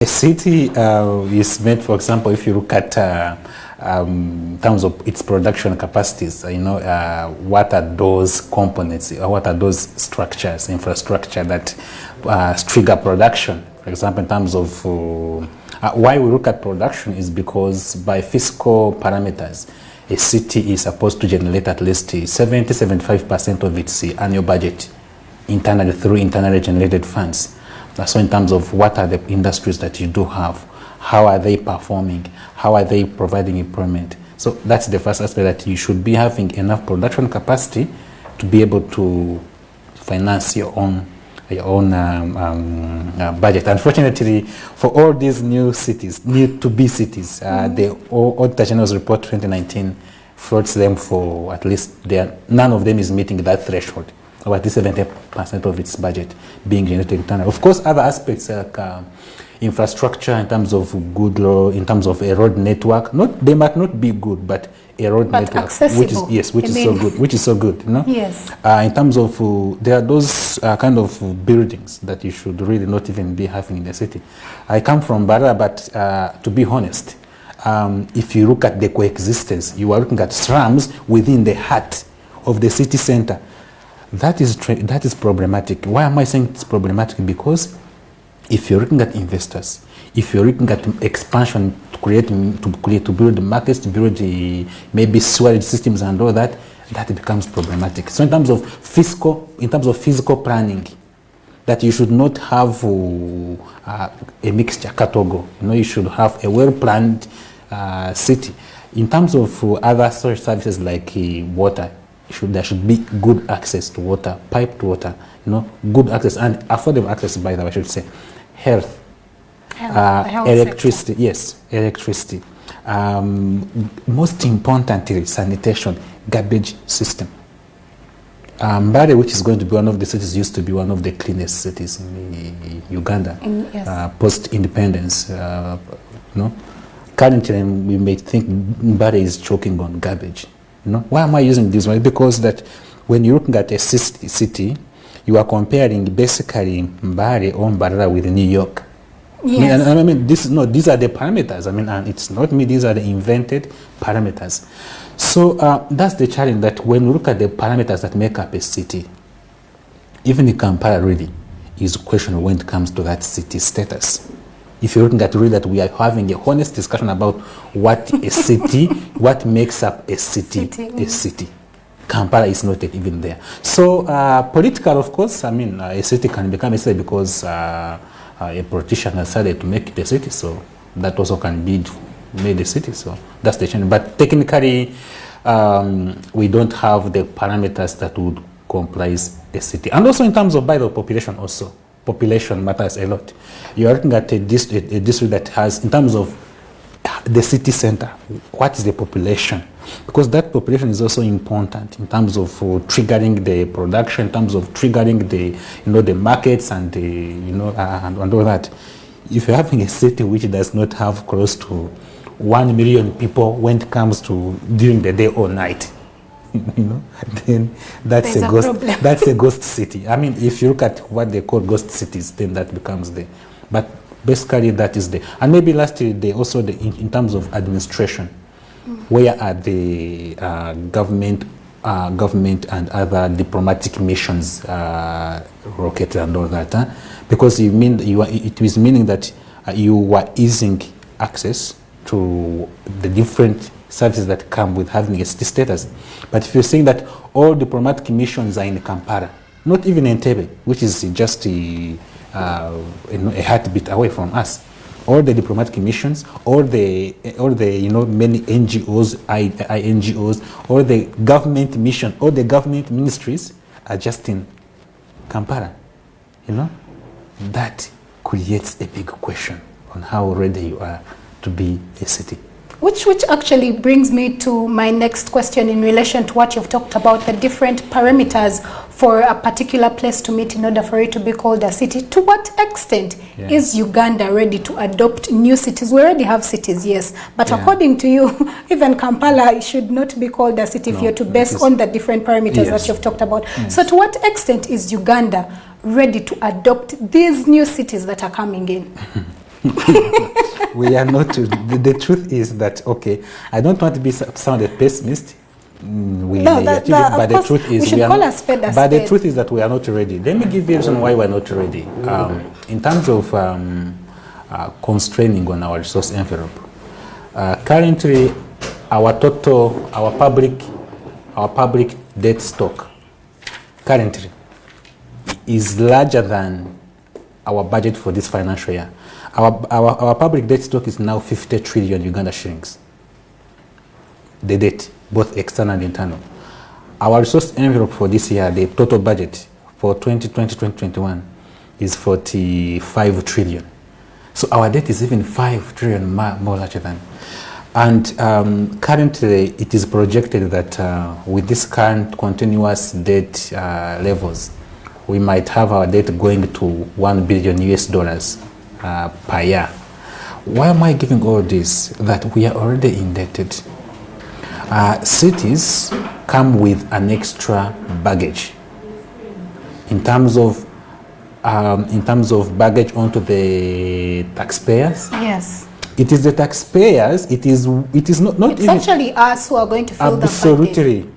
A city is made, for example, if you look at in terms of its production capacities, what are those components, or what are those structures, infrastructure that trigger production? For example, in terms of why we look at production is because by fiscal parameters, a city is supposed to generate at least 70-75% of its annual budget internally through internally generated funds. So in terms of what are the industries that you do have, how are they performing, how are they providing employment. So that's the first aspect, that you should be having enough production capacity to be able to finance your own budget. Unfortunately, for all these new cities, new to be cities, the Auditor General's Report 2019 floats them for at least none of them is meeting that threshold, or at least 70% of its budget being generated internally. Of course, other aspects like infrastructure, in terms of good law, in terms of a road network, they might not be good, but a road network, accessible. which is so good, Yes. In terms of there are those kind of buildings that you should really not even be having in the city. I come from Barra, but to be honest, if you look at the coexistence, you are looking at slums within the heart of the city center. That is problematic. Why am I saying it's problematic? Because if you're looking at investors, if you're looking at expansion to build markets, to build maybe sewerage systems and all that, that becomes problematic. So in terms of physical planning, that you should not have a mixture catogo. You should have a well-planned city. In terms of other storage services like water, there should be good access to water, piped water, good access and affordable access, by the way, I should say. Health electricity, sector. Yes, electricity. Most importantly, sanitation, garbage system. Mbale, which is going to be one of the cities, used to be one of the cleanest cities in Uganda, post-independence. Currently, we may think Mbale is choking on garbage. Why am I using this one? Because that when you're looking at a city, you are comparing basically Mbale or Mbarara with New York. Yes. I mean, these are the parameters. I mean, and it's not me, these are the invented parameters. So that's the challenge, that when we look at the parameters that make up a city, even in Kampala really is a question when it comes to that city status. If you're looking at really that we are having a honest discussion about what a city, what makes up a city. Kampala is not even there. So political, of course, I mean, a city can become a city because a politician has decided to make it a city, so that also can be made a city. So that's the change. But technically, we don't have the parameters that would comprise a city. And also in terms of, by the population also. Population matters a lot. You are looking at a district that has, in terms of the city center, what is the population? Because that population is also important in terms of triggering the production, in terms of triggering the the markets and and all that. If you're having a city which does not have close to 1 million people when it comes to during the day or night, then that's a ghost. That's a ghost city. I mean, if you look at what they call ghost cities, then that becomes the. But basically, that is the. And maybe lastly, in terms of administration, where are the government and other diplomatic missions located and all that? Because it is meaning that you are easing access to the different services that come with having a city status. But if you're saying that all diplomatic missions are in Kampala, not even in Entebbe, which is just a heartbeat away from us, all the diplomatic missions, all the many NGOs, INGOs, all the government mission, all the government ministries are just in Kampala. That creates a big question on how ready you are to be a city. Which actually brings me to my next question in relation to what you've talked about, the different parameters for a particular place to meet in order for it to be called a city. To what extent is Uganda ready to adopt new cities? We already have cities, yes, but according to you, even Kampala should not be called a city if you're to base on the different parameters that you've talked about. So to what extent is Uganda ready to adopt these new cities that are coming in? We are not. The truth is that, okay, I don't want to be sound a pessimist. We No, may achieve it, but the truth is we are not. But the truth is that we are not ready. Let me give you a reason why we are not ready. In terms of constraining on our resource envelope, currently our public debt stock currently is larger than our budget for this financial year. Our public debt stock is now 50 trillion Uganda shillings. The debt, both external and internal. Our resource envelope for this year, the total budget for 2020-2021 is 45 trillion. So our debt is even 5 trillion more larger than. And currently it is projected that with this current continuous debt levels, we might have our debt going to $1 billion US per year. Why am I giving all this? That we are already indebted. Cities come with an extra baggage in terms of baggage onto the taxpayers. Yes. It is the taxpayers. It is not it's even actually us who are going to fill the funding. Absolutely.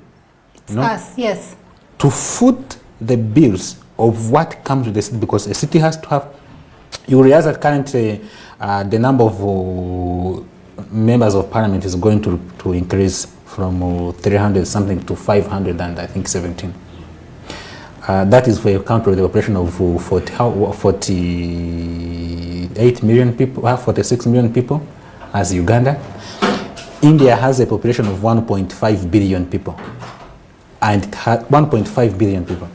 It's us, yes. To foot the bills of what comes with the city, because a city has to have. You realize that currently the number of members of parliament is going to increase from 300 something to 500 and I think 17. That is for a country with the population of 48 million people, 46 million people, as Uganda. India has a population of 1.5 billion people, and it has 1.5 billion people,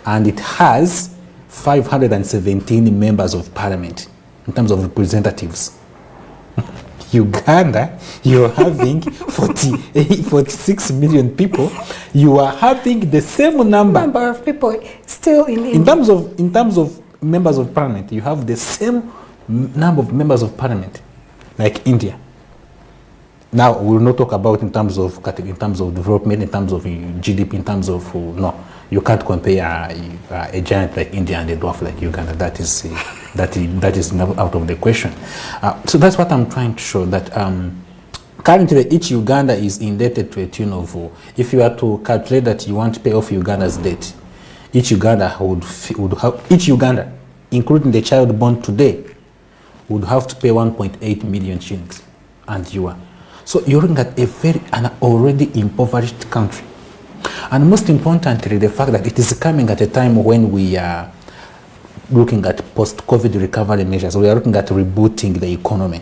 and it has 517 members of parliament in terms of representatives. Uganda, you're having 46 million people. You are having the same number of people still in terms of members of parliament. You have the same number of members of parliament like India. Now we will not talk about in terms of development, in terms of GDP, in terms of no. You can't compare a giant like India and a dwarf like Uganda. That is never out of the question. So that's what I'm trying to show, that currently each Uganda is indebted to a tune of, if you are to calculate that you want to pay off Uganda's debt, each Uganda each Uganda, including the child born today, would have to pay 1.8 million shillings, and you are. So you're looking at an already impoverished country. And most importantly, the fact that it is coming at a time when we are looking at post-COVID recovery measures. We are looking at rebooting the economy.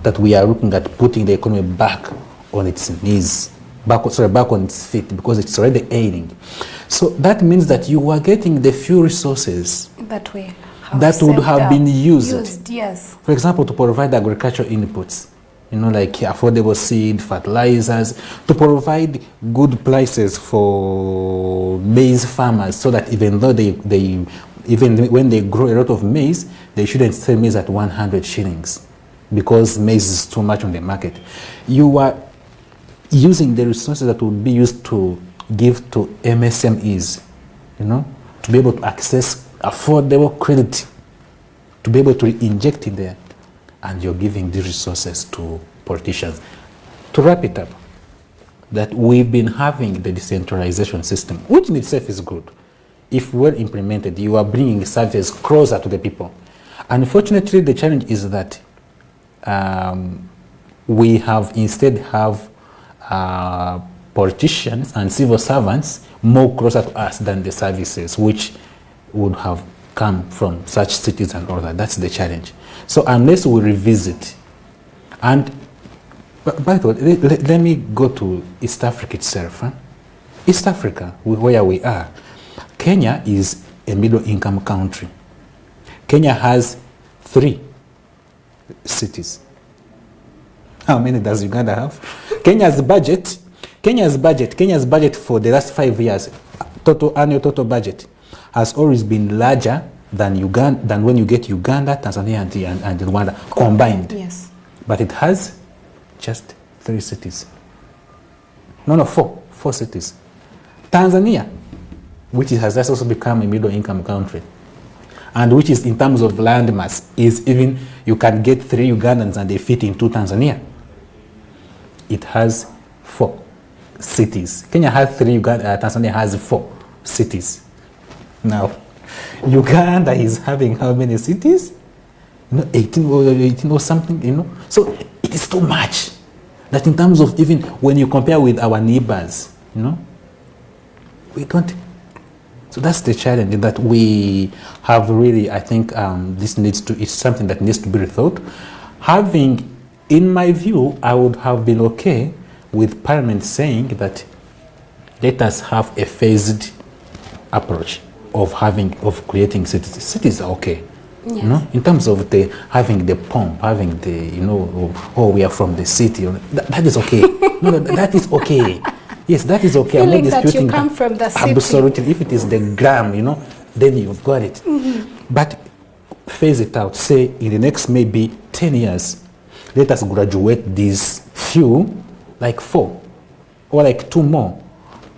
That we are looking at putting the economy back on its knees, back on its feet, because it's already ailing. So that means that you are getting the few resources that would have been used. Yes. For example, to provide agricultural inputs. Like affordable seed, fertilizers, to provide good prices for maize farmers, so that even though even when they grow a lot of maize, they shouldn't sell maize at 100 shillings because maize is too much on the market. You are using the resources that would be used to give to MSMEs, to be able to access affordable credit, to be able to inject it there. And you're giving these resources to politicians. To wrap it up, that we've been having the decentralization system, which in itself is good. If well implemented, you are bringing services closer to the people. Unfortunately, the challenge is that we have instead politicians and civil servants more closer to us than the services which would have come from such cities and all that. That's the challenge. So unless we revisit, and by the way, let me go to East Africa itself. East Africa, where we are, Kenya is a middle-income country. Kenya has 3 cities. How many does Uganda have? Kenya's budget for the last 5 years, annual total budget, has always been larger than Uganda, than when you get Uganda, Tanzania, and Rwanda combined. Yes. But it has just 3 cities. No, 4 cities. Tanzania, which has also become a middle-income country, and which is in terms of land mass, is even, you can get 3 Ugandans and they fit into Tanzania. It has 4 cities. Kenya has 3, Tanzania has 4 cities. Now, Uganda is having how many cities? 18 or something, So it is too much. That in terms of, even when you compare with our neighbors, we don't. So that's the challenge that we have really, I think it's something that needs to be rethought. Having, in my view, I would have been okay with Parliament saying that let us have a phased approach of creating cities. Cities are okay. Yes. In terms of having the pomp, having the, we are from the city. That is okay. No, that is okay. Yes, that is okay. Feeling I'm not disputing that you come from the city. Absolutely. If it is the gram, then you've got it. But phase it out. Say in the next maybe 10 years, let us graduate these few, like 4, or like 2 more.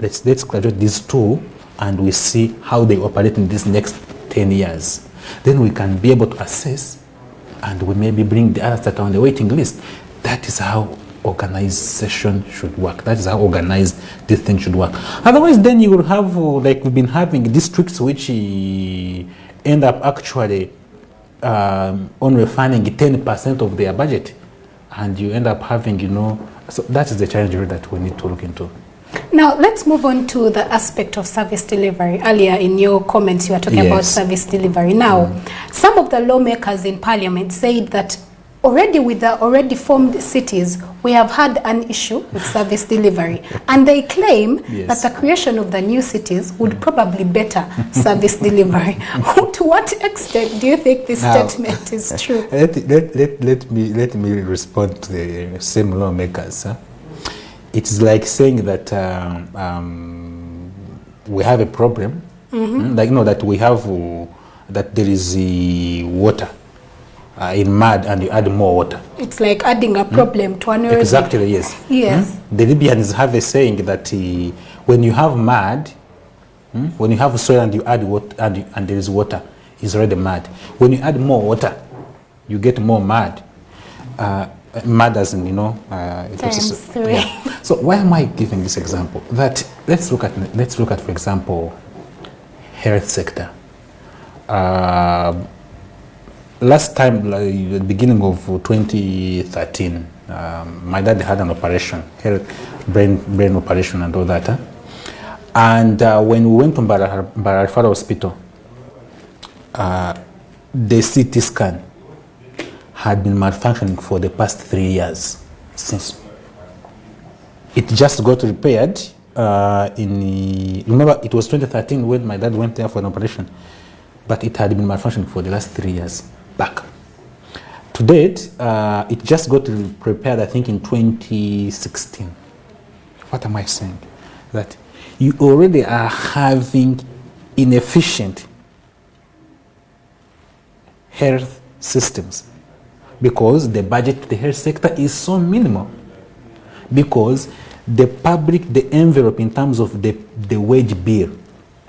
Let's graduate these 2, and we see how they operate in these next 10 years. Then we can be able to assess, and we maybe bring the others that are on the waiting list. That is how organization should work. That is how organized this thing should work. Otherwise, then you will have, like we've been having, districts which end up actually only funding 10% of their budget, and you end up having, so that is the challenge that we need to look into. Now, let's move on to the aspect of service delivery. Earlier in your comments, you were talking about service delivery. Now, some of the lawmakers in Parliament said that already with the already formed cities, we have had an issue with service delivery. And they claim that the creation of the new cities would probably better service delivery. To what extent do you think this statement is true? Let me respond to the same lawmakers. It's like saying that we have a problem, that we have, that there is water in mud and you add more water. It's like adding a problem to an already. Exactly, yes. Yes. The Libyans have a saying that when you have mud, when you have soil and you add water and there is water, it's already mud. When you add more water, you get more mud. Mud as in, times 3. Yeah. So why am I giving this example? That let's look at, for example, health sector. Last time, like, the beginning of 2013, my dad had an operation, brain operation and all that. And when we went to Mbarara Hospital, the CT scan had been malfunctioning for the past 3 years since. It just got repaired remember it was 2013 when my dad went there for an operation, but it had been malfunctioning for the last 3 years back. To date, it just got repaired, I think, in 2016. What am I saying? That you already are having inefficient health systems, because the budget to the health sector is so minimal, because the envelope in terms of the wage bill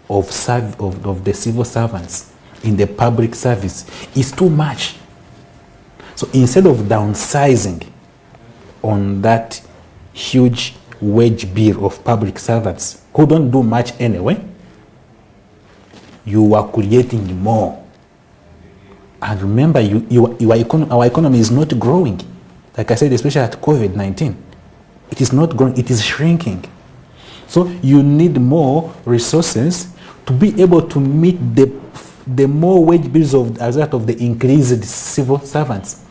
of the civil servants in the public service is too much. So instead of downsizing on that huge wage bill of public servants who don't do much anyway, you are creating more. And remember, our economy is not growing. Like I said, especially at COVID-19. It is not growing, it is shrinking. So you need more resources to be able to meet the more wage bills as a result of the increased civil servants.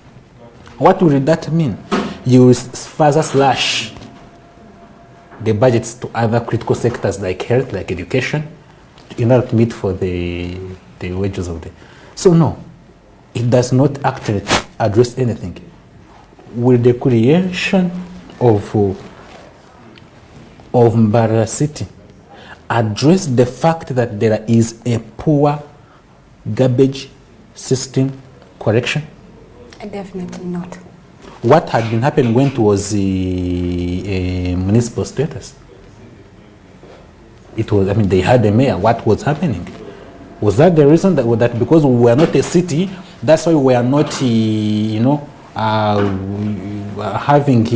What will that mean? You will further slash the budgets to other critical sectors like health, like education, in order to meet for the wages of the... So no. It does not actually address anything. With the creation of Mbarara City, address the fact that there is a poor garbage system correction? Definitely not. What had been happening when it was a municipal status? It was, they had a mayor. What was happening? Was that the reason that because we were not a city, that's why we are not, having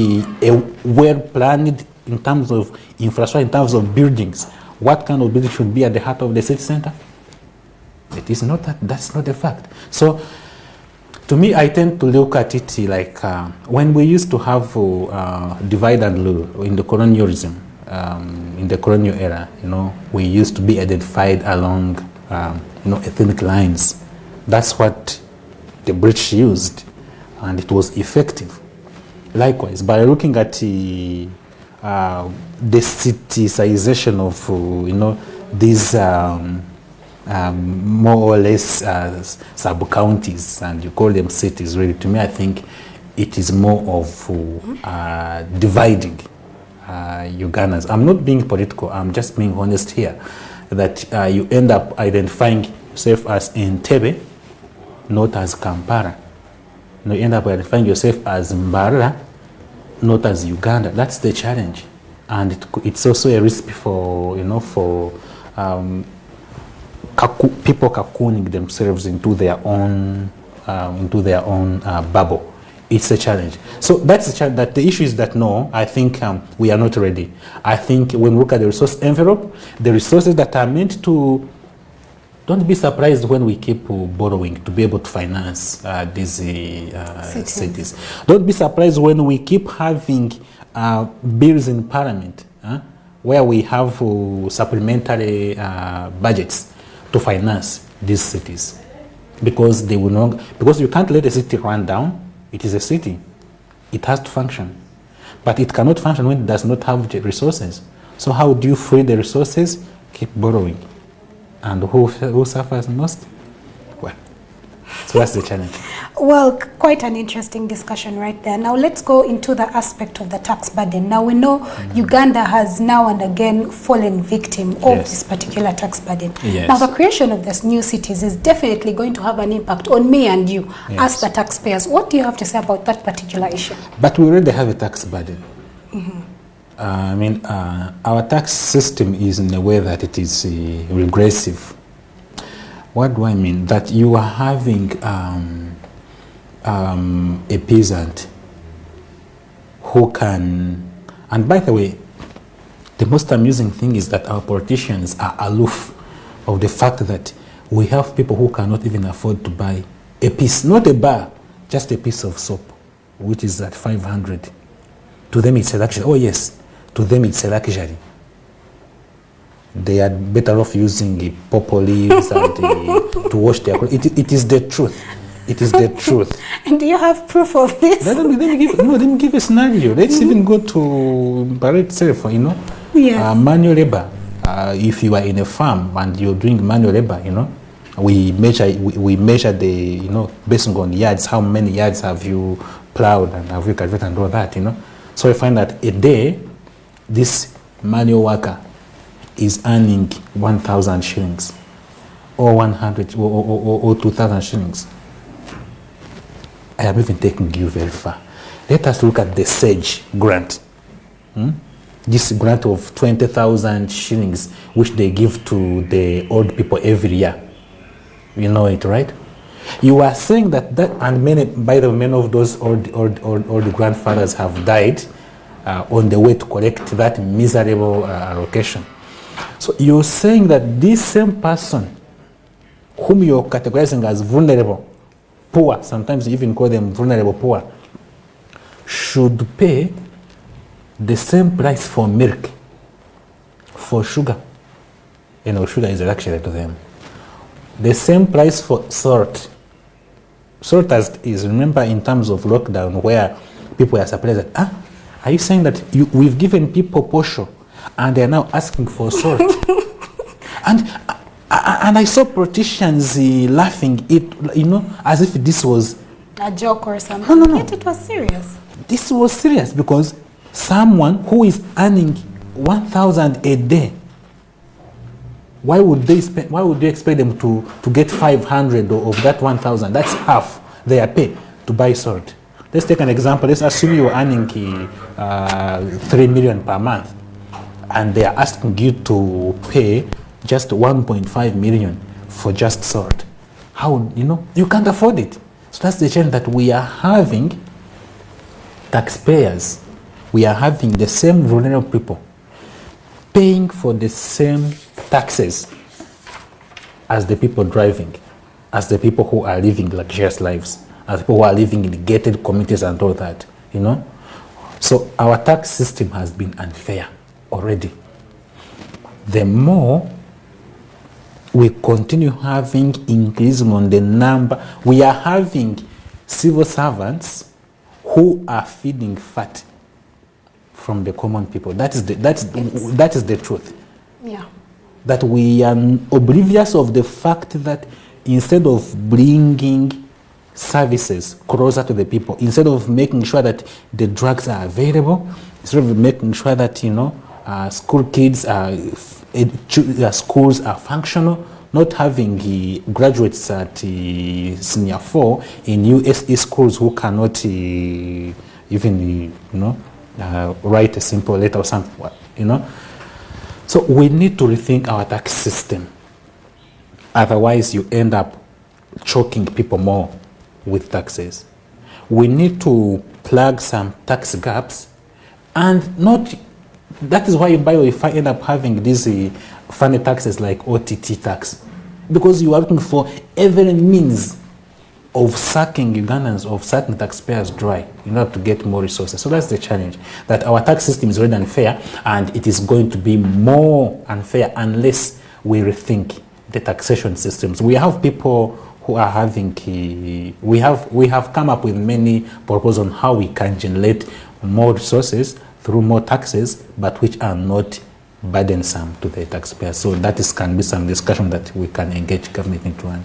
a well-planned in terms of infrastructure, in terms of buildings? What kind of building should be at the heart of the city center? It is not that. That's not a fact. So, to me, I tend to look at it like when we used to have divide and rule in the colonialism, in the colonial era. We used to be identified along, ethnic lines. That's what the British used, and it was effective. Likewise, by looking at the citicization of, these more or less sub-counties, and you call them cities, really, to me, I think it is more of dividing Ugandans. I'm not being political, I'm just being honest here, that you end up identifying yourself as Entebbe, not as Kampala. You end up identifying yourself as Mbarara, not as Uganda. That's the challenge, and it's also a recipe for people cocooning themselves into their own bubble. It's a challenge. So that's the challenge. That the issue is that no, I think we are not ready. I think when we look at the resource envelope, the resources that are meant to, don't be surprised when we keep borrowing to be able to finance these cities. Don't be surprised when we keep having bills in Parliament where we have supplementary budgets to finance these cities, because they will not. Because you can't let a city run down. It is a city. It has to function, but it cannot function when it does not have the resources. So how do you free the resources? Keep borrowing. And who suffers most? Well, so that's the challenge. Well, quite an interesting discussion right there. Now let's go into the aspect of the tax burden. Now we know Uganda has now and again fallen victim of this particular tax burden. Yes. Now the creation of these new cities is definitely going to have an impact on me and you as the taxpayers. What do you have to say about that particular issue? But we already have a tax burden. Our tax system is in a way that it is regressive. What do I mean? That you are having a peasant who can, and by the way, the most amusing thing is that our politicians are aloof of the fact that we have people who cannot even afford to buy a piece, not a bar, just a piece of soap, which is at 500. To them it's a luxury. Oh yes, to them it's a luxury. They are better off using pawpaw leaves and to wash their clothes. It is the truth. It is the truth. And do you have proof of this? Let me give a scenario. Let's even go to Barre itself, manual labor. If you are in a farm and you're doing manual labor, we measure the, based on yards, how many yards have you plowed and have you cultivated and all that, So I find that a day, this manual worker is earning 1,000 shillings or 100 or 2,000 shillings. I am even taking you very far. Let us look at the SAGE grant. This grant of 20,000 shillings, which they give to the old people every year. You know it, right? You are saying that and many of those old grandfathers have died on the way to collect that miserable allocation. So you're saying that this same person, whom you're categorizing as vulnerable, poor, sometimes you even call them vulnerable poor, should pay the same price for milk, for sugar. Sugar is a luxury to them. The same price for salt. Salt is, remember, in terms of lockdown, where people are surprised that, are you saying that we've given people posho and they're now asking for salt? and I saw politicians laughing, as if this was a joke or something. No. Yet it was serious. This was serious because someone who is earning 1,000 a day, why would they expect them to get 500 of that 1,000? That's half their pay to buy salt. Let's take an example. Let's assume you're earning 3 million per month, and they are asking you to pay just 1.5 million for just salt. How, you can't afford it. So that's the challenge, that we are having taxpayers, we are having the same vulnerable people paying for the same taxes as the people driving, as the people who are living luxurious lives, as people who are living in gated communities and all that, So our tax system has been unfair already. The more we continue having increase on the number, we are having civil servants who are feeding fat from the common people. That is the truth. Yeah. That we are oblivious of the fact that instead of bringing services closer to the people, instead of making sure that the drugs are available, instead of making sure that school kids schools are functional, not having graduates at senior 4 in USE schools who cannot even write a simple letter or something, So we need to rethink our tax system. Otherwise, you end up choking people more with taxes. We need to plug some tax gaps, and that is why, by the way, if I end up having these funny taxes like OTT tax, because you are looking for every means of sucking Ugandans, of sucking taxpayers dry in order to get more resources. So that's the challenge, that our tax system is already unfair, and it is going to be more unfair unless we rethink the taxation systems. We have people who are having, we have come up with many proposals on how we can generate more resources through more taxes, but which are not burdensome to the taxpayers. So that can be some discussion that we can engage government into, and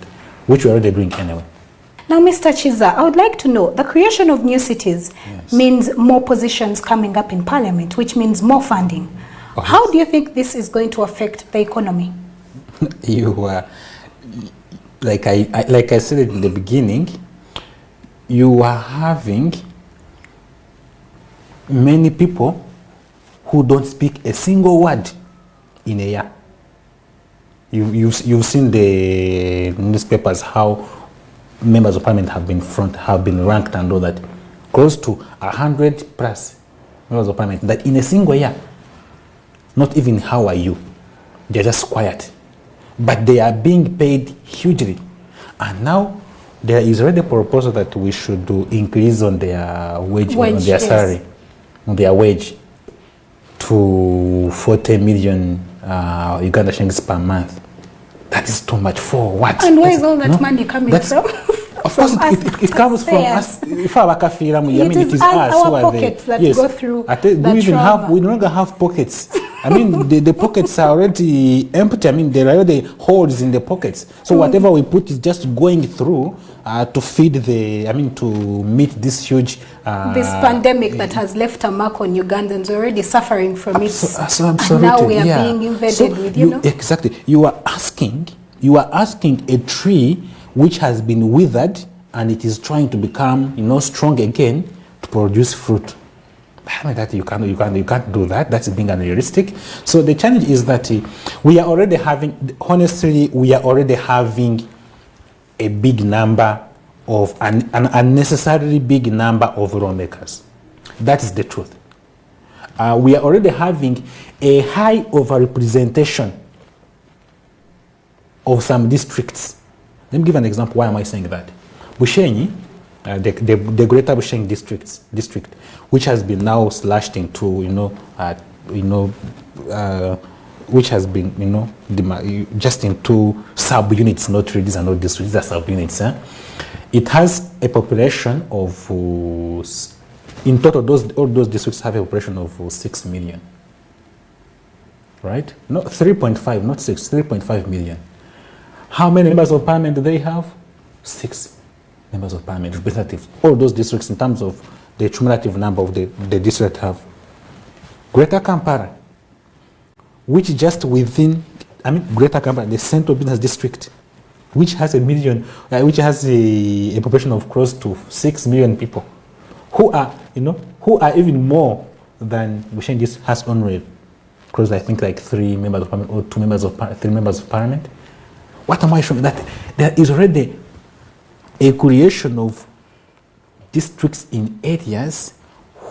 which we're already doing anyway. Now, Mr. Kiiza, I would like to know, the creation of new cities means more positions coming up in Parliament, which means more funding. Okay. How do you think this is going to affect the economy? Like I said in the beginning, you are having many people who don't speak a single word in a year. You've seen the newspapers how members of parliament have been ranked and all that, close to 100 plus members of parliament, that in a single year, not even how are you, they're just quiet, but they are being paid hugely. And now there is already a proposal that we should do increase on their wage on their salary, on their wage, to 40 million Uganda shillings per month. That is too much for what? And where is all that money coming from? Of course, it comes from us. It is us our pockets that go through we no longer have pockets. I mean, the pockets are already empty. I mean, there are already holes in the pockets. So whatever we put is just going through to feed to meet this huge... this pandemic that has left a mark on Ugandans already suffering from it. Absolutely. And now we are being invaded with, Exactly. You are asking a tree which has been withered and it is trying to become, strong again to produce fruit. That you can't do that. That's being unrealistic. So the challenge is that we are already having a big number of an unnecessarily big number of lawmakers. That is the truth. We are already having a high overrepresentation of some districts. Let me give an example. Why am I saying that? Bushenyi, the Greater Bushenyi district, which has been now slashed into, which has been, just into sub-units, not really, these are not districts, these are sub-units. It has a population of, in total, all those districts have a population of 6 million. Right? No, 3.5, not 6, 3.5 million. How many members of parliament do they have? 6 members of parliament, representatives. All those districts, in terms of the cumulative number of the district, have. Greater Kampala, which just within, Greater Kampala, the central business district, which has a population of close to 6 million people, who are even more than Bushenyi has only close, I think, like 3 members of parliament or 3 members of parliament. What am I showing? That there is already a creation of districts in areas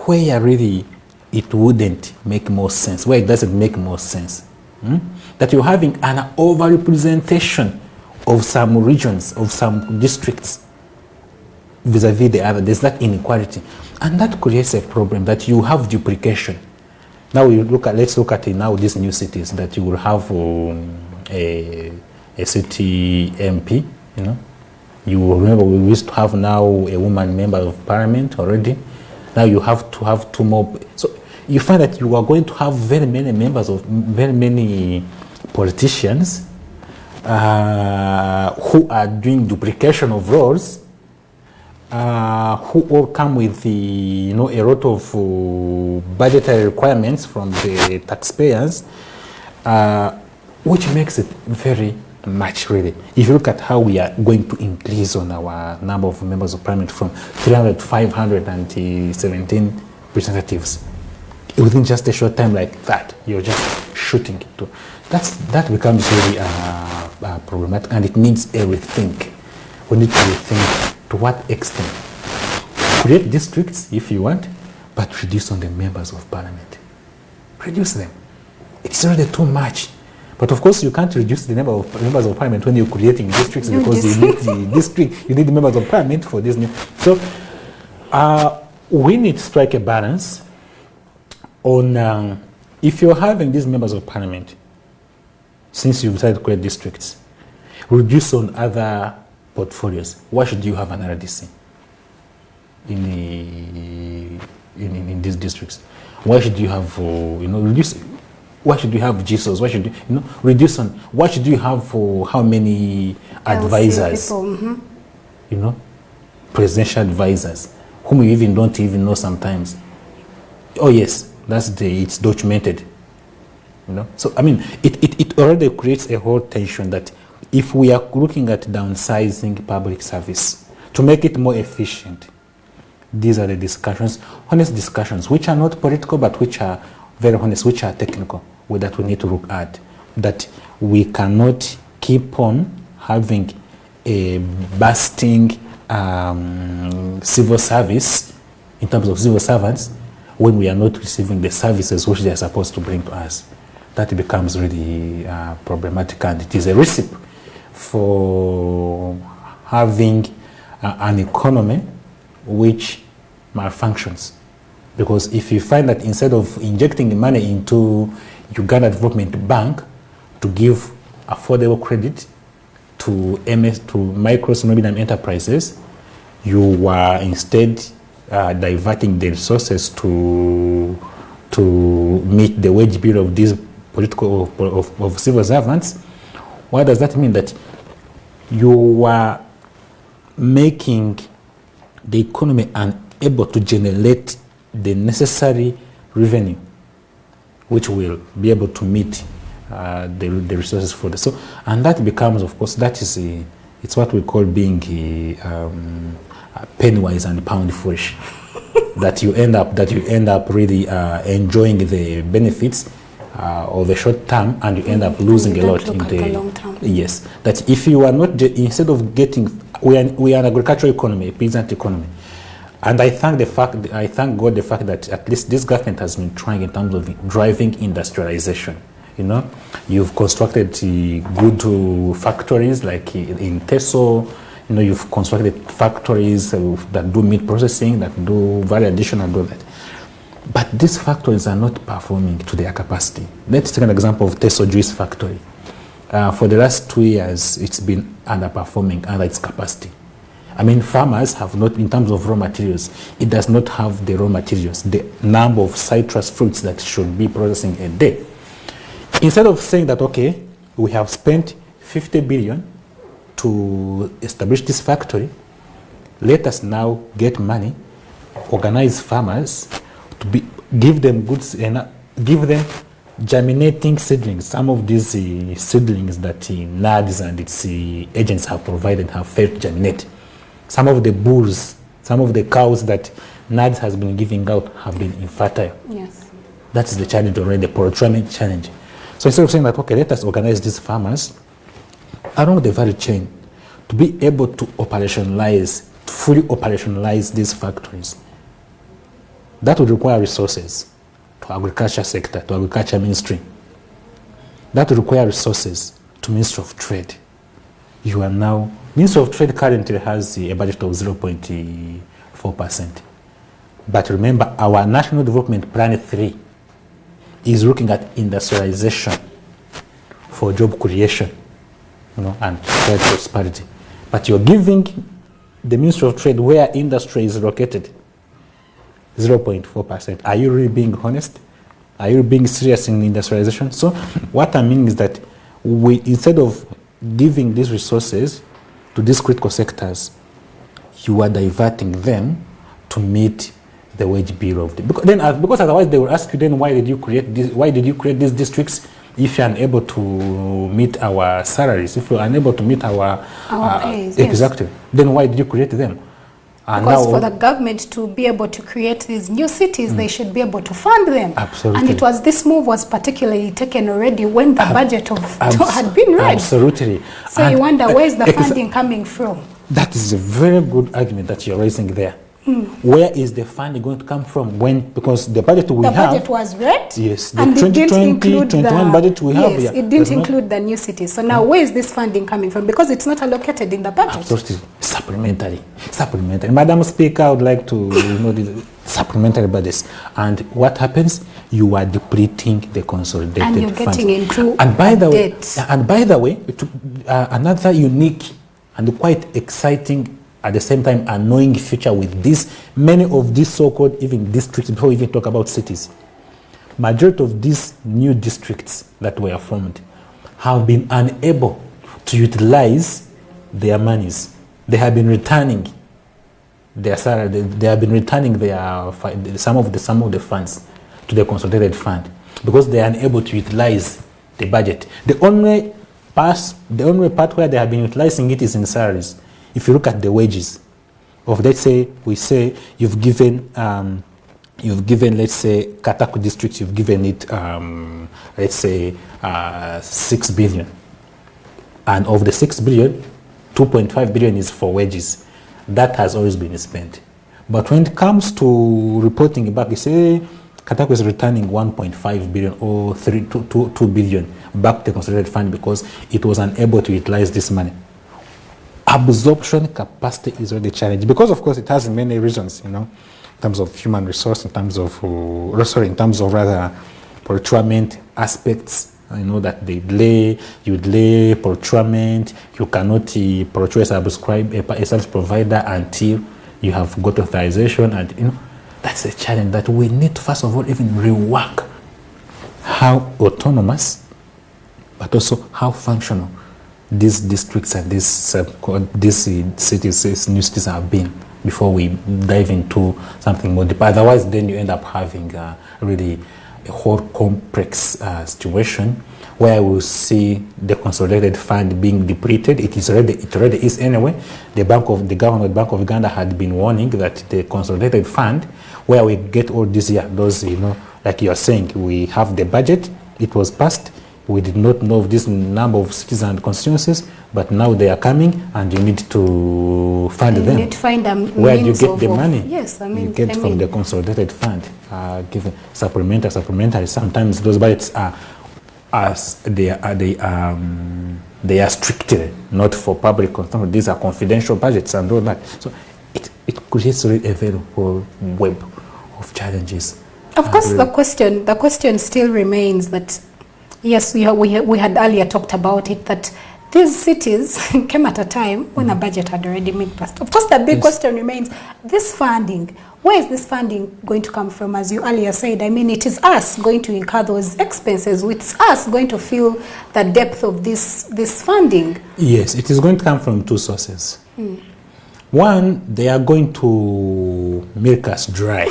where really it wouldn't make more sense, where it doesn't make more sense. That you're having an overrepresentation of some regions, of some districts vis-a-vis the other. There's that inequality. And that creates a problem that you have duplication. Now let's look at now these new cities that you will have a city MP, you know. You remember we used to have now a woman member of parliament already. Now you have to have 2 more. So you find that you are going to have very many politicians who are doing duplication of roles, who all come with a lot of budgetary requirements from the taxpayers, which makes it very much really. If you look at how we are going to increase on our number of members of parliament from 300 to 517 representatives within just a short time like that, you're just shooting it to. That becomes really problematic, and it needs a rethink. We need to rethink to what extent. Create districts if you want, but reduce on the members of parliament. Reduce them. It's already too much. But of course, you can't reduce the number of members of parliament when you're creating districts, because you need the district, you need the members of parliament for this new. So we need to strike a balance on if you're having these members of parliament, since you've decided to create districts, reduce on other portfolios. Why should you have an RDC in these districts? Why should you have reduce? Why should you have GSOs? Why should you reduce on? Why should you have for how many advisors? Presidential advisors, whom you even don't even know sometimes. Oh yes, it's documented. So I mean, it already creates a whole tension that if we are looking at downsizing public service to make it more efficient, these are the discussions, honest discussions, which are not political, but which are very honest, which are technical, that we need to look at. That we cannot keep on having a bursting civil service in terms of civil servants when we are not receiving the services which they are supposed to bring to us. That becomes really problematic, and it is a recipe for having an economy which malfunctions. Because if you find that instead of injecting money into Uganda Development Bank to give affordable credit to micro, small, medium enterprises, you are instead diverting the resources to meet the wage bill of these political of civil servants. What does that mean? That you are making the economy unable to generate the necessary revenue which will be able to meet the resources for this. So, and that becomes, of course, that is it's what we call being penny wise and pound foolish. that you end up really enjoying the benefits of the short term, and you end up losing a lot in the long term. Yes, that if you are not, instead of getting, we are an agricultural economy, a peasant economy. And I thank God the fact that at least this government has been trying in terms of driving industrialization. You've constructed good factories like in Teso. You've constructed factories that do meat processing, that do value addition and all that. But these factories are not performing to their capacity. Let's take an example of Teso juice factory. For the last 2 years, it's been underperforming under its capacity. I mean, farmers have not, in terms of raw materials, it does not have the raw materials, the number of citrus fruits that should be processing a day. Instead of saying that, okay, we have spent 50 billion to establish this factory, let us now get money, organize farmers, give them goods and give them germinating seedlings. Some of these seedlings that NADS and its agents have provided have failed to germinate. Some of the bulls, some of the cows that NADS has been giving out have been infertile. Yes. That is the challenge already, the procurement challenge. So instead of saying that, okay, let us organize these farmers along the value chain to be able to fully operationalize these factories. That would require resources to agriculture sector, to agriculture ministry. That would require resources to Ministry of Trade. You are now, Ministry of Trade currently has a budget of 0.4%. But remember, our National Development Plan 3 is looking at industrialization for job creation, and trade prosperity. But you're giving the Ministry of Trade, where industry is located, 0.4%. Are you really being honest? Are you being serious in industrialization? So what I mean is that instead of giving these resources to these critical sectors, you are diverting them to meet the wage bill of the, because otherwise they will ask you, then why did you create these districts if you're unable to meet our salaries, if you're unable to meet our pays? Exactly. Yes. Then why did you create them? Because for the government to be able to create these new cities, they should be able to fund them. Absolutely. And this move was particularly taken already when the budget had been read. Absolutely. So you wonder, where's the funding coming from? That is a very good argument that you're raising there. Where is the funding going to come from? Because the budget we have... The budget was read? Yes. The 2020-21 budget we have. Yes, it didn't include the new cities. So now where is this funding coming from? Because it's not allocated in the budget. Absolutely. Supplementary. Madam Speaker, I would like to know the supplementary budgets. And what happens? You are depleting the consolidated funds. And you're getting into debt. And by the way, another unique and quite exciting, at the same time annoying feature with many of these so-called even districts, before we even talk about cities, majority of these new districts that were formed have been unable to utilize their monies. They have been returning their salary, they have been returning some of the funds to the consolidated fund because they are unable to utilize the budget. The only part where they have been utilizing it is in salaries. If you look at the wages of, let's say, you've given, let's say, Kataku district, you've given it, let's say, 6 billion. And of the 6 billion, 2.5 billion is for wages. That has always been spent. But when it comes to reporting back, you say Kataku is returning 1.5 billion or 2 billion back to the consolidated fund because it was unable to utilize this money. Absorption capacity is really challenged because, of course, it has many reasons, in terms of human resource, in terms of procurement aspects, that you delay procurement, you cannot procure a service provider until you have got authorization, and that's a challenge that we need to, first of all, even rework how autonomous, but also how functional these districts and these cities, these new cities have been before we dive into something more deep. Otherwise, then you end up having really a whole complex situation where we see the consolidated fund being depleted. It already is anyway. The Government Bank of Uganda had been warning that the consolidated fund, where we get all these those, like you are saying, we have the budget, it was passed. We did not know of this number of cities and constituencies, but now they are coming, and you need to fund them. You need to find them. Where do you get the money? Yes, you get from the consolidated fund. Given supplementary. Sometimes those budgets are they are strictly not for public consumption. These are confidential budgets and all that. So it creates a very whole web of challenges. Of course, the question still remains that. Yes, we had earlier talked about it, that these cities came at a time when a budget had already been passed. Of course, the big question remains, this funding, where is this funding going to come from? As you earlier said, it is us going to incur those expenses. It's us going to feel the depth of this funding. Yes, it is going to come from two sources. One, they are going to milk us dry.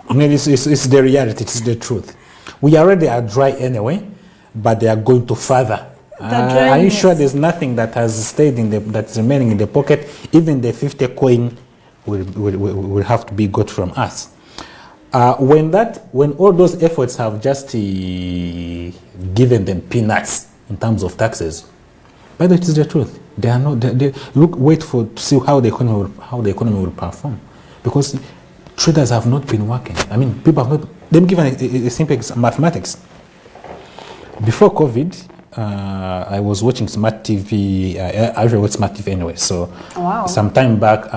It's the reality, it's the truth. We already are dry anyway, but they are going to further. Are you sure there's nothing that has stayed that's remaining in the pocket? Even the 50 coin will have to be got from us. When all those efforts have just given them peanuts in terms of taxes, But that is the truth. They are not. They wait to see how the economy will perform, because traders have not been working. I mean, people have not. Let me give a simple mathematics. Before COVID, I was watching Smart TV. I usually watch Smart TV anyway. So some time back,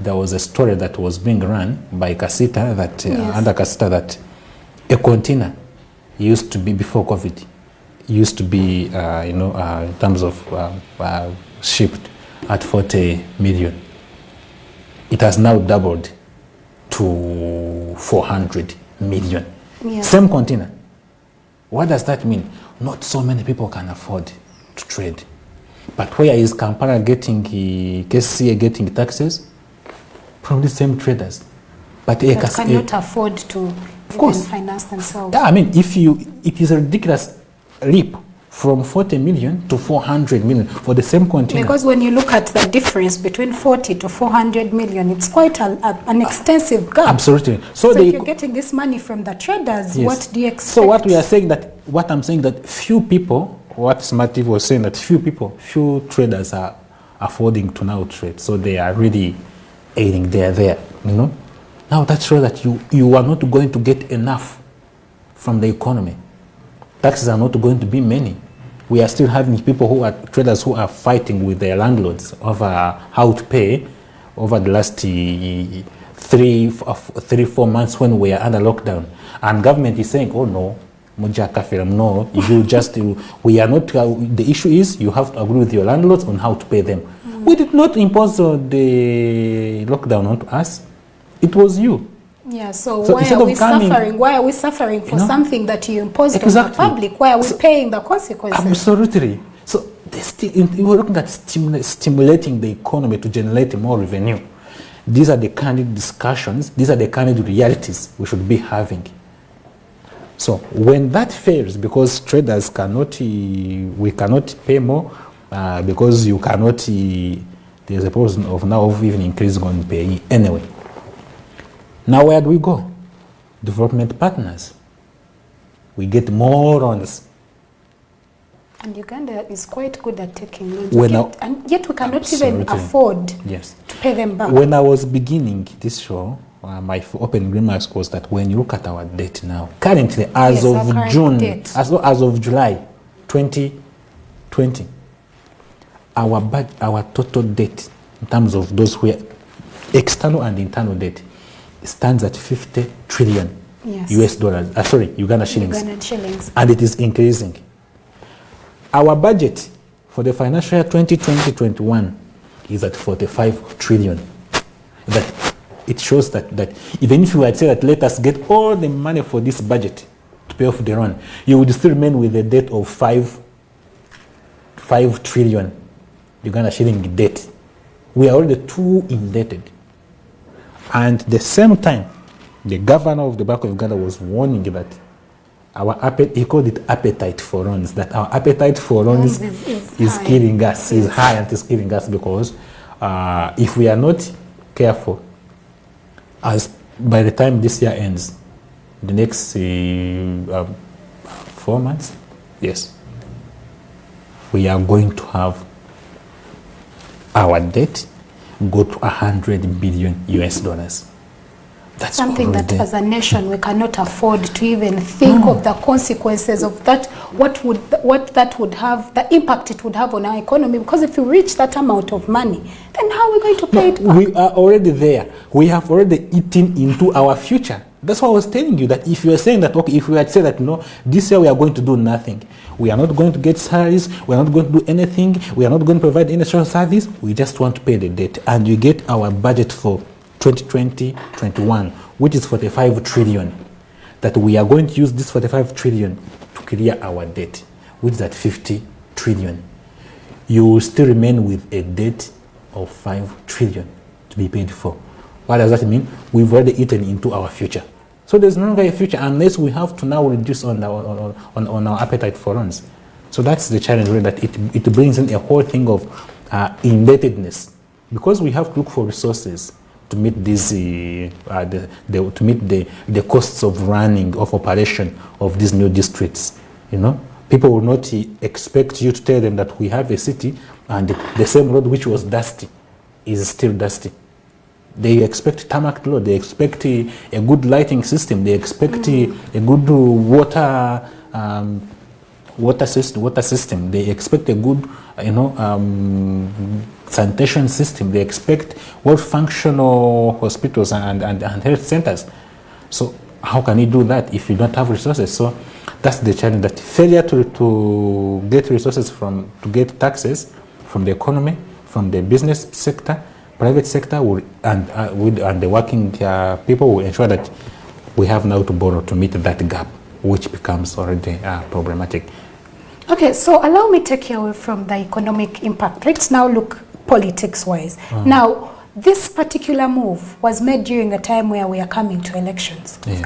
there was a story that was being run by Kasita that under Kasita that a container used to be before COVID. Used to be, in terms of shipped at 40 million. It has now doubled to 400 million. Yeah. Same container. What does that mean? Not so many people can afford to trade. But where is Kampala getting, KCA getting taxes? From the same traders. But they cannot afford to finance themselves. Yeah, I mean, it is a ridiculous leap from 40 million to 400 million for the same container. Because when you look at the difference between 40 to 400 million, it's quite an extensive gap. Absolutely. So if you're getting this money from the traders, what do you expect? So what I'm saying that few people, what Smart TV was saying, that few traders are affording to now trade. So they are really aiding there, Now that shows that you are not going to get enough from the economy. Taxes are not going to be many. We are still having traders who are fighting with their landlords over how to pay over the last 3-4 months when we are under lockdown. And government is saying, oh no, no, we are not, the issue is you have to agree with your landlords on how to pay them. We did not impose the lockdown onto us. It was you. Yeah, so why are we suffering? Why are we suffering for something that you imposed on the public? Why are we paying the consequences? Absolutely. So we're looking at stimulating the economy to generate more revenue. These are the kind of discussions, these are the kind of realities we should be having. So when that fails, because traders we cannot pay more, because you cannot, there's a problem of now even increasing on pay anyway. Now where do we go? Development partners. We get more loans. And Uganda is quite good at taking loans. And yet we cannot even afford to pay them back. When I was beginning this show, my opening remarks was that when you look at our debt now, currently as of July 2020, our total debt in terms of those who are external and internal debt stands at 50 trillion US dollars. Uganda shillings. And it is increasing. Our budget for the financial year 2020-21 is at 45 trillion. That it shows that even if you had said that let us get all the money for this budget to pay off the loan, you would still remain with a debt of 5 trillion Uganda shilling debt. We are already too indebted. And at the same time, the governor of the Bank of Uganda was warning that he called it appetite for loans, that our appetite for loans is killing us, is high and is killing us, because if we are not careful, by the time this year ends, the next 4 months, we are going to have our debt go to 100 billion US dollars. That's something that as a nation we cannot afford to even think of the consequences of that, what that would have, the impact it would have on our economy, because if you reach that amount of money, then how are we going to pay it back? We are already there. We have already eaten into our future. That's why I was telling you that if you are saying that, okay, if we had said that, no, this year we are going to do nothing, we are not going to get salaries, we are not going to do anything, we are not going to provide any social service, we just want to pay the debt. And you get our budget for 2020-21, which is 45 trillion, that we are going to use this 45 trillion to clear our debt, which is at 50 trillion. You will still remain with a debt of 5 trillion to be paid for. What does that mean? We've already eaten into our future. So there's no longer a future unless we have to now reduce on our appetite for loans. So that's the challenge, really, that it brings in a whole thing of indebtedness, because we have to look for resources to meet these the costs of running, of operation of these new districts, People will not expect you to tell them that we have a city and the same road which was dusty is still dusty. They expect tarmac road, they expect a good lighting system, they expect a good water system, they expect a good sanitation system, they expect well-functional hospitals and health centers. So how can you do that if you don't have resources? So that's the challenge, that failure to get resources to get taxes from the economy, from the business sector, private sector, and the working people will ensure that we have now to borrow to meet that gap, which becomes already problematic. Okay, so allow me to take you away from the economic impact. Let's now look politics-wise. Now, this particular move was made during a time where we are coming to elections. Yes.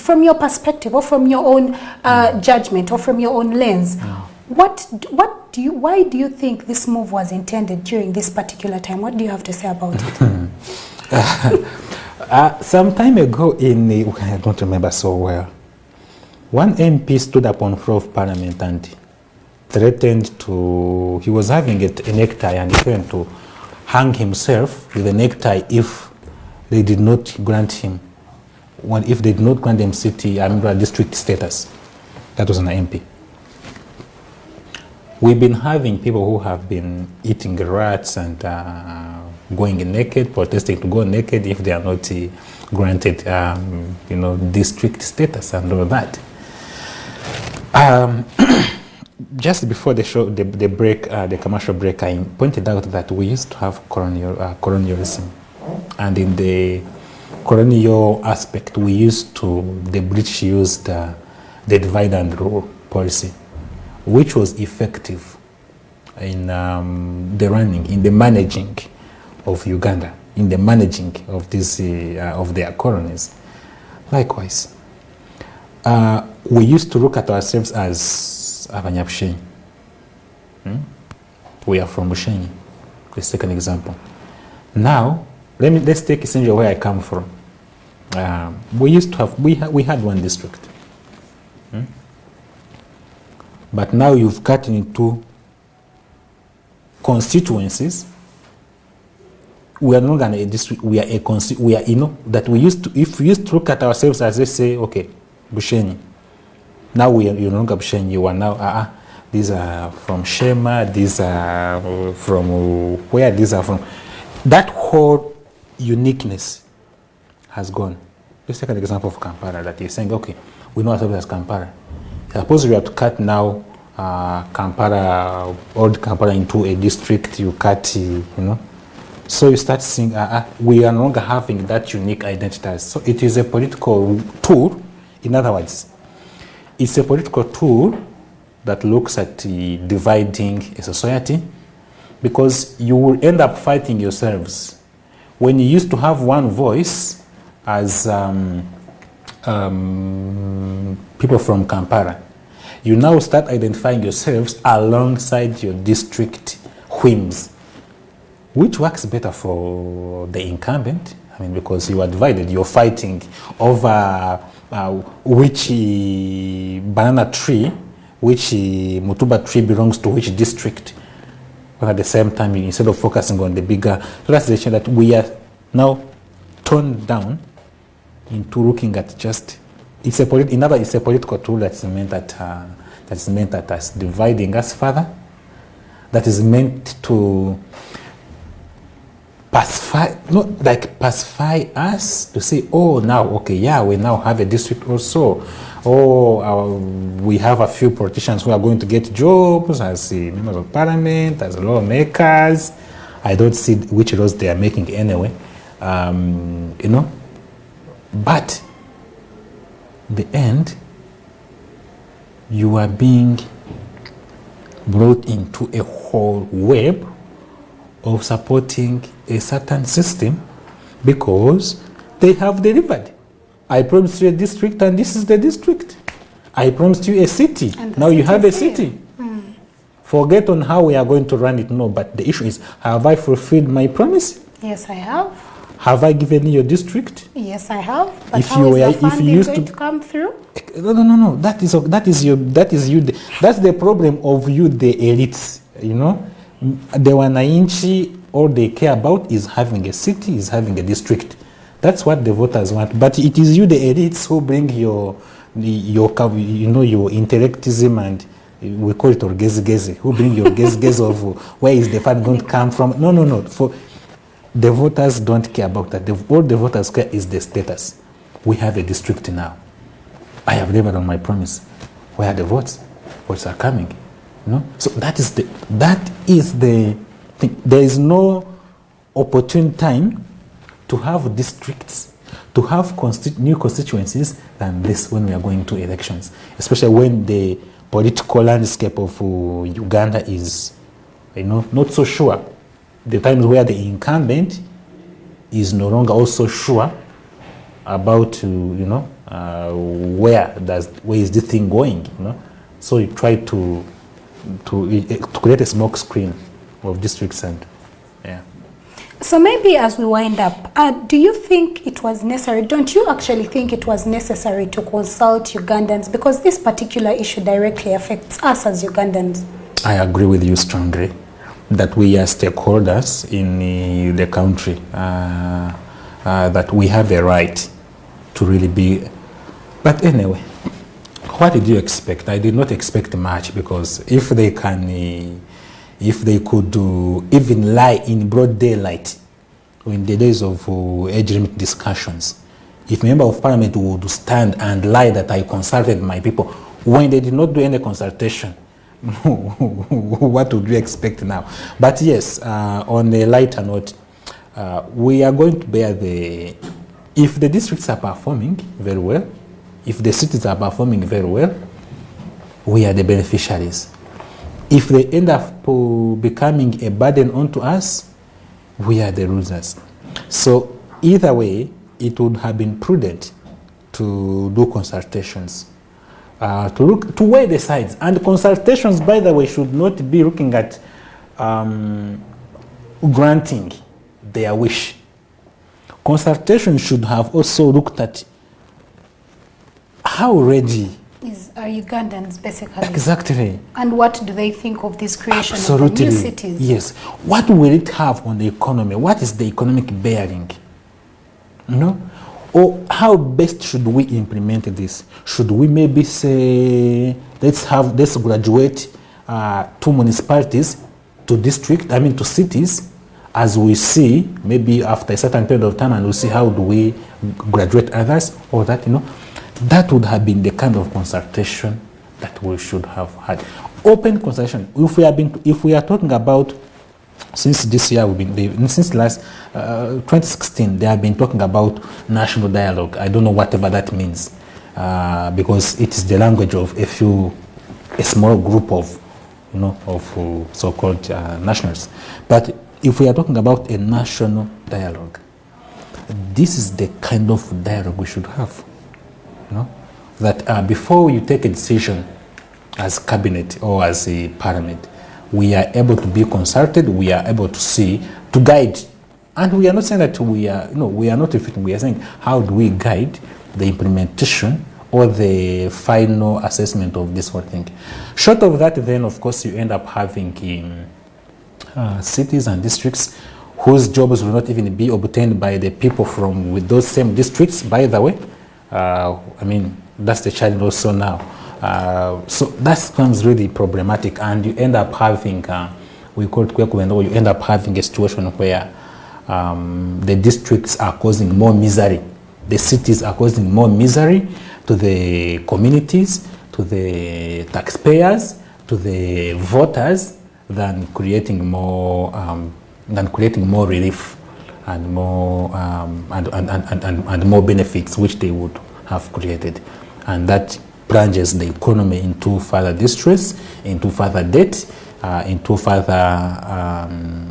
From your perspective, or from your own judgment, or from your own lens, why do you think this move was intended during this particular time? What do you have to say about it? Some time ago, I don't remember so well, one MP stood up on floor of Parliament and threatened he was having a necktie and he threatened to hang himself with a necktie if they did not grant him, if they did not grant him district status. That was an MP. We've been having people who have been eating rats and going naked, protesting to go naked if they are not granted, district status and all that. Just before the show, the break, the commercial break, I pointed out that we used to have colonialism, and in the colonial aspect, the British used the divide and rule policy, which was effective in in the managing of Uganda, in the managing of of their colonies. Likewise, we used to look at ourselves as Abanyabushenyi. We are from Bushenyi, the second example. Now, let's take essentially where I come from. We had one district. But now you've cut into constituencies. We are no longer a district. We are that we used to. If we used to look at ourselves as, let's say, okay, Bushenyi. Now you're no longer Bushenyi. You are now these are from Shema. These are from where? These are from. That whole uniqueness has gone. Let's take an example of Kampala. That you're saying, okay, we know ourselves as Kampala. Suppose we have to cut now Kampala, old Kampala into a district, you cut, So you start seeing, we are no longer having that unique identity. So it is a political tool. In other words, it's a political tool that looks at dividing a society, because you will end up fighting yourselves. When you used to have one voice as people from Kampala, you now start identifying yourselves alongside your district whims, which works better for the incumbent. I mean, because you are divided, you're fighting over which banana tree, which mutuba tree belongs to which district. But at the same time, instead of focusing on the bigger, so that's the issue, that we are now toned down into looking at just, it's a political tool that's meant that as dividing us further, that is meant to pacify us, to say, oh, now, okay, yeah, we now have a district also. Oh, we have a few politicians who are going to get jobs as members of parliament, as lawmakers. I don't see which laws they are making anyway, But in the end, you are being brought into a whole web of supporting a certain system because they have delivered. I promised you a district and this is the district. I promised you a city. Now you have a city. Forget on how we are going to run it. No, but the issue is, have I fulfilled my promise? Yes, I have. Have I given you your district? Yes, I have. But If how you is were- the if you funding used going to- to come through? No. That is you. That's the problem of you, the elites. You know, the wananchi, all they care about is having a city, is having a district. That's what the voters want. But it is you, the elites, who bring your intellectism, and we call it orgezi, who bring your gezi of where is the fund going to come from. No. For the voters don't care about that. All the voters care is the status. We have a district now. I have delivered on my promise. Where are the votes? Votes are coming. So that is the thing. There is no opportune time to have districts, to have new constituencies than this when we are going to elections, especially when the political landscape of Uganda is, not so sure. The times where the incumbent is no longer also sure about, where is this thing going, So you try to create a smoke screen of districts and, yeah. So maybe as we wind up, do you think it was necessary, don't you actually think it was necessary to consult Ugandans, because this particular issue directly affects us as Ugandans? I agree with you strongly that we are stakeholders in the country, that we have a right to really be. But anyway, what did you expect? I did not expect much, because if they could even lie in broad daylight in the days of age limit discussions, if a member of parliament would stand and lie that I consulted my people when they did not do any consultation, what would you expect now? But yes, on a lighter note, we are going to bear if the districts are performing very well, if the cities are performing very well, we are the beneficiaries. If they end up becoming a burden onto us, we are the losers. So either way, it would have been prudent to do consultations, to weigh the sides. And consultations, by the way, should not be looking at granting their wish. Consultation should have also looked at how ready Are Ugandans basically. Exactly. And what do they think of this creation Absolutely. of the new cities? Yes. What will it have on the economy? What is the economic bearing? Or how best should we implement this? Should we maybe say, let's graduate 2 municipalities to cities, as we see, maybe after a certain period of time, and we'll see how do we graduate others, or that, that would have been the kind of consultation that we should have had. Open consultation. If we are talking about, since this year, since last 2016, they have been talking about national dialogue. I don't know whatever that means, because it is the language of a small group of, of so-called nationals. But if we are talking about a national dialogue, this is the kind of dialogue we should have. That before you take a decision as cabinet or as a parliament, we are able to be consulted, we are able to see, to guide. And we are not saying that we are not reflecting, we are saying how do we guide the implementation or the final assessment of this whole thing. Short of that, then of course you end up having cities and districts whose jobs will not even be obtained by the people from with those same districts, by the way. That's the challenge also now. So that becomes really problematic, and you end up having, we call it kwekubendo, you end up having a situation where the districts are causing more misery. The cities are causing more misery to the communities, to the taxpayers, to the voters, than creating more relief and more and more benefits which they would have created, and that plunges the economy into further distress, into further debt, into further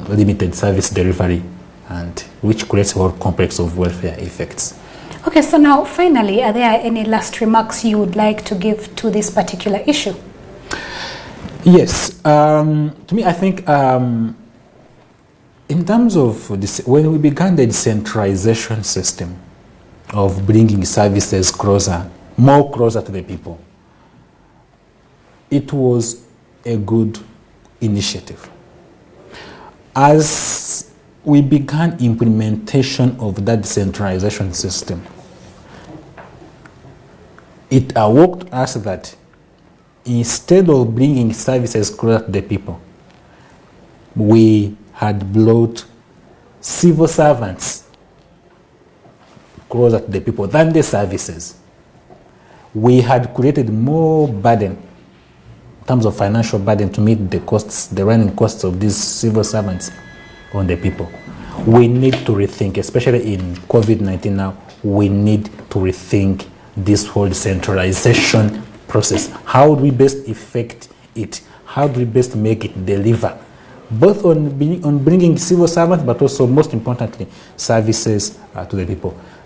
limited service delivery, and which creates a whole complex of welfare effects. Okay, so now finally, are there any last remarks you would like to give to this particular issue? Yes, to me I think a In terms of this, when we began the decentralization system of bringing services more closer to the people, it was a good initiative. As we began implementation of that decentralization system, it awoke us that instead of bringing services closer to the people, we had brought civil servants closer to the people than the services. We had created more burden in terms of financial burden to meet the costs, the running costs of these civil servants on the people. We need to rethink, especially in COVID-19 now, we need to rethink this whole decentralization process. How do we best effect it? How do we best make it deliver? Both on bringing civil servants, but also most importantly, services to the people.